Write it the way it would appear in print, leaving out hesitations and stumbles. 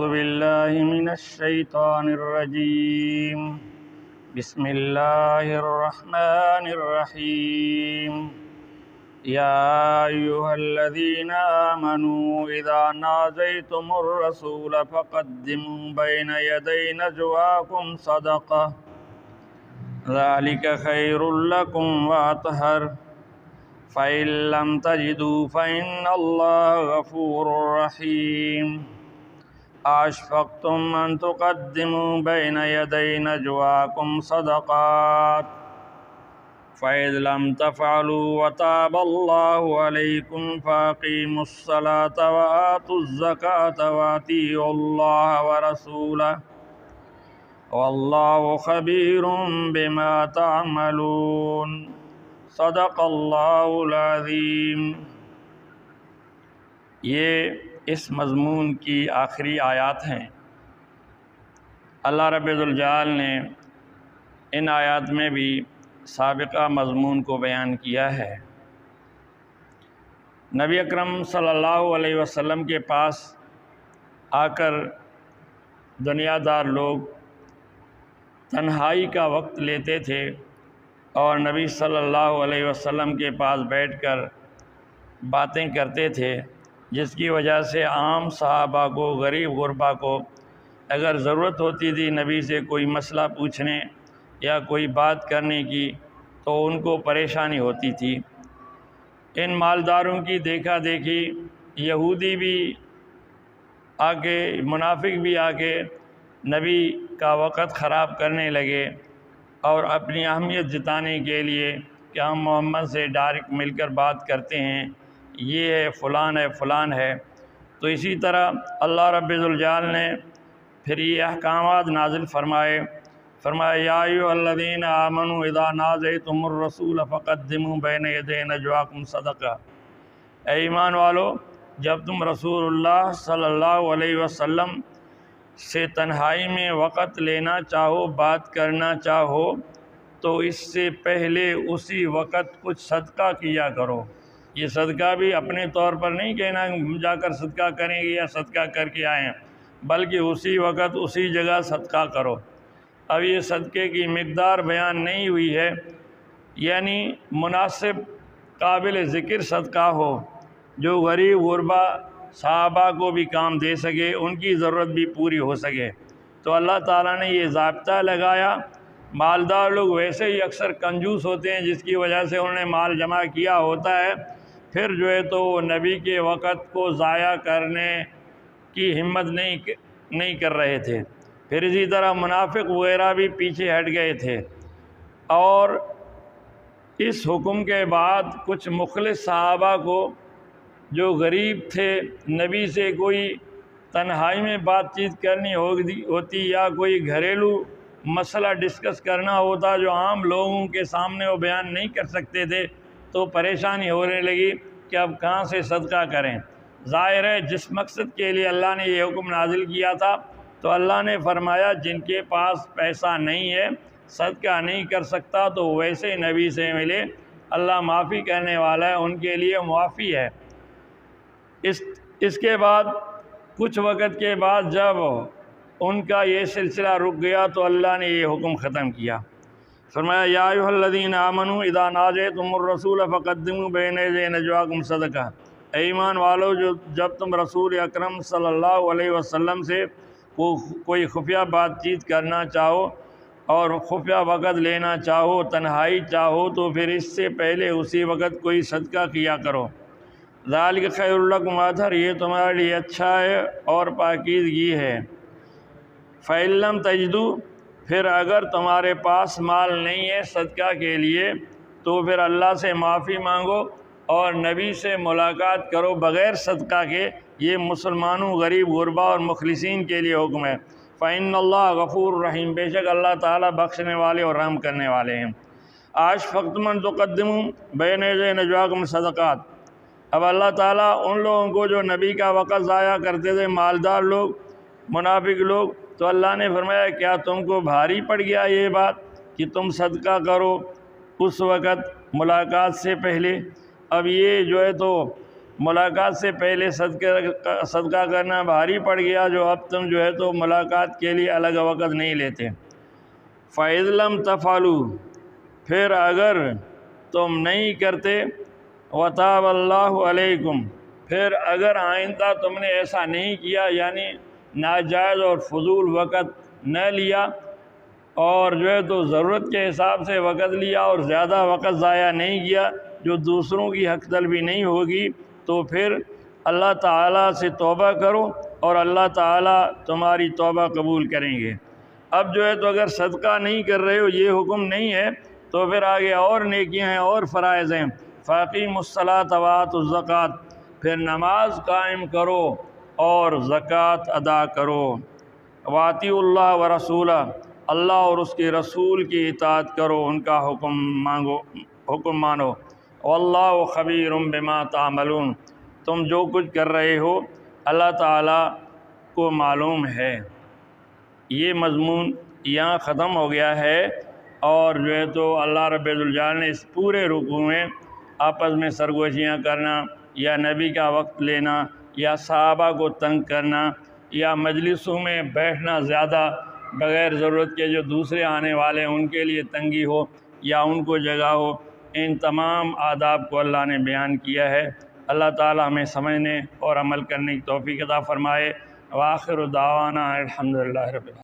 بالله من الشيطان الرجيم بسم الله الرحمن الرحيم يا أيها الذين آمنوا إذا ناجيتم الرسول فقدموا بين يدي نجواكم صدقة ذلك خير لكم وأطهر فإن لم تجدوا فإن الله غفور رحيم أشفقتم أن تقدموا بين يدي نجواكم صدقات فإذ لم تفعلوا وتاب الله عليكم فأقيموا الصلاة وآتوا الزكاة وأطيعوا الله ورسوله والله خبير بما تعملون صدق اللہ العظیم۔ یہ اس مضمون کی آخری آیات ہیں۔ اللہ رب ذوالجلال نے ان آیات میں بھی سابقہ مضمون کو بیان کیا ہے۔ نبی اکرم صلی اللہ علیہ وسلم کے پاس آ کر دنیا دار لوگ تنہائی کا وقت لیتے تھے اور نبی صلی اللہ علیہ وسلم کے پاس بیٹھ کر باتیں کرتے تھے، جس کی وجہ سے عام صحابہ کو، غریب غربا کو اگر ضرورت ہوتی تھی نبی سے کوئی مسئلہ پوچھنے یا کوئی بات کرنے کی تو ان کو پریشانی ہوتی تھی۔ ان مالداروں کی دیکھا دیکھی یہودی بھی آ کے، منافق بھی آ کے نبی کا وقت خراب کرنے لگے اور اپنی اہمیت جتانے کے لیے کہ ہم محمد سے ڈائریکٹ مل کر بات کرتے ہیں، یہ ہے فلان ہے۔ تو اسی طرح اللہ رب ذوالجلال نے پھر یہ احکامات نازل فرمایا یا ایھا الذین آمنوا اذا ناجیتم الرسول فقدموا بین یدی نجواکم صدقہ، اے ایمان والو، جب تم رسول اللہ صلی اللہ علیہ وسلم سے تنہائی میں وقت لینا چاہو، بات کرنا چاہو، تو اس سے پہلے اسی وقت کچھ صدقہ کیا کرو۔ یہ صدقہ بھی اپنے طور پر نہیں کہنا جا کر صدقہ کریں گے یا صدقہ کر کے آئیں، بلکہ اسی وقت اسی جگہ صدقہ کرو۔ اب یہ صدقے کی مقدار بیان نہیں ہوئی ہے، یعنی مناسب قابل ذکر صدقہ ہو جو غریب غربا صحابہ کو بھی کام دے سکے، ان کی ضرورت بھی پوری ہو سکے۔ تو اللہ تعالیٰ نے یہ ضابطہ لگایا۔ مالدار لوگ ویسے ہی اکثر کنجوس ہوتے ہیں، جس کی وجہ سے انہوں نے مال جمع کیا ہوتا ہے، پھر جو ہے تو وہ نبی کے وقت کو ضائع کرنے کی ہمت نہیں کر رہے تھے۔ پھر اسی طرح منافق وغیرہ بھی پیچھے ہٹ گئے تھے۔ اور اس حکم کے بعد کچھ مخلص صحابہ کو جو غریب تھے، نبی سے کوئی تنہائی میں بات چیت کرنی ہوتی یا کوئی گھریلو مسئلہ ڈسکس کرنا ہوتا جو عام لوگوں کے سامنے وہ بیان نہیں کر سکتے تھے، تو پریشانی ہونے لگی کہ اب کہاں سے صدقہ کریں۔ ظاہر ہے جس مقصد کے لیے اللہ نے یہ حکم نازل کیا تھا، تو اللہ نے فرمایا جن کے پاس پیسہ نہیں ہے، صدقہ نہیں کر سکتا، تو ویسے نبی سے ملے، اللہ معافی کرنے والا ہے، ان کے لیے معافی ہے۔ اس کے بعد کچھ وقت کے بعد جب ان کا یہ سلسلہ رک گیا تو اللہ نے یہ حکم ختم کیا۔ فرمایا یا ایھا الذین آمنوا اذا ناجیتم الرسول فقدموا بین یدی نجواکم صدقہ، اے ایمان والو، جب تم رسول اکرم صلی اللہ علیہ وسلم سے کوئی خفیہ بات چیت کرنا چاہو اور خفیہ وقت لینا چاہو، تنہائی چاہو، تو پھر اس سے پہلے اسی وقت کوئی صدقہ کیا کرو۔ ذالک خیر لکم وأطہر، یہ تمہارے لیے اچھا ہے اور پاکیزگی ہے۔ فإن لم تجدوا، پھر اگر تمہارے پاس مال نہیں ہے صدقہ کے لیے تو پھر اللہ سے معافی مانگو اور نبی سے ملاقات کرو بغیر صدقہ کے۔ یہ مسلمانوں، غریب غربا اور مخلصین کے لیے حکم ہے۔ فإن اللہ غفور رحیم، بے شک اللہ تعالیٰ بخشنے والے اور رحم کرنے والے ہیں۔ اشفقتم ان تقدموا بین یدی نجواکم صدقات، اب اللہ تعالیٰ ان لوگوں کو جو نبی کا وقت ضائع کرتے تھے، مالدار لوگ، منافق لوگ، تو اللہ نے فرمایا کیا تم کو بھاری پڑ گیا یہ بات کہ تم صدقہ کرو اس وقت ملاقات سے پہلے؟ اب یہ جو ہے تو ملاقات سے پہلے صدقہ کرنا بھاری پڑ گیا، جو اب تم جو ہے تو ملاقات کے لیے الگ وقت نہیں لیتے۔ فَإِذْ لَمْ تَفْعَلُوا، پھر اگر تم نہیں کرتے، وَتَابَ اللَّهُ عَلَيْكُمْ، پھر اگر آئندہ تم نے ایسا نہیں کیا، یعنی ناجائز اور فضول وقت نہ لیا، اور جو ہے تو ضرورت کے حساب سے وقت لیا اور زیادہ وقت ضائع نہیں کیا جو دوسروں کی حق طلبی نہیں ہوگی، تو پھر اللہ تعالیٰ سے توبہ کرو اور اللہ تعالیٰ تمہاری توبہ قبول کریں گے۔ اب جو ہے تو اگر صدقہ نہیں کر رہے ہو، یہ حکم نہیں ہے، تو پھر آگے اور نیکیاں ہیں اور فرائض ہیں۔ فَأَقِیمُوا الصَّلَاةَ وَآتُوا الزَّکَاةَ، پھر نماز قائم کرو اور زکوٰۃ ادا کرو۔ وَأَطِیعُوا اللَّهَ وَرَسُولَهُ، اللہ اور اس کے رسول کی اطاعت کرو، ان کا حکم مانو۔ وَاللَّهُ خَبِیرٌ بِمَا تَعْمَلُونَ، تم جو کچھ کر رہے ہو اللہ تعالیٰ کو معلوم ہے۔ یہ مضمون یہاں ختم ہو گیا ہے، اور جو ہے تو اللہ رب الجلال نے اس پورے رکوع میں آپس میں سرگوشیاں کرنا، یا نبی کا وقت لینا، یا صحابہ کو تنگ کرنا، یا مجلسوں میں بیٹھنا زیادہ بغیر ضرورت کے، جو دوسرے آنے والے ہیں ان کے لیے تنگی ہو یا ان کو جگہ ہو، ان تمام آداب کو اللہ نے بیان کیا ہے۔ اللہ تعالی ہمیں سمجھنے اور عمل کرنے کی توفیق عطا فرمائے۔ وآخر دعوانا الحمدللہ رب العالمین۔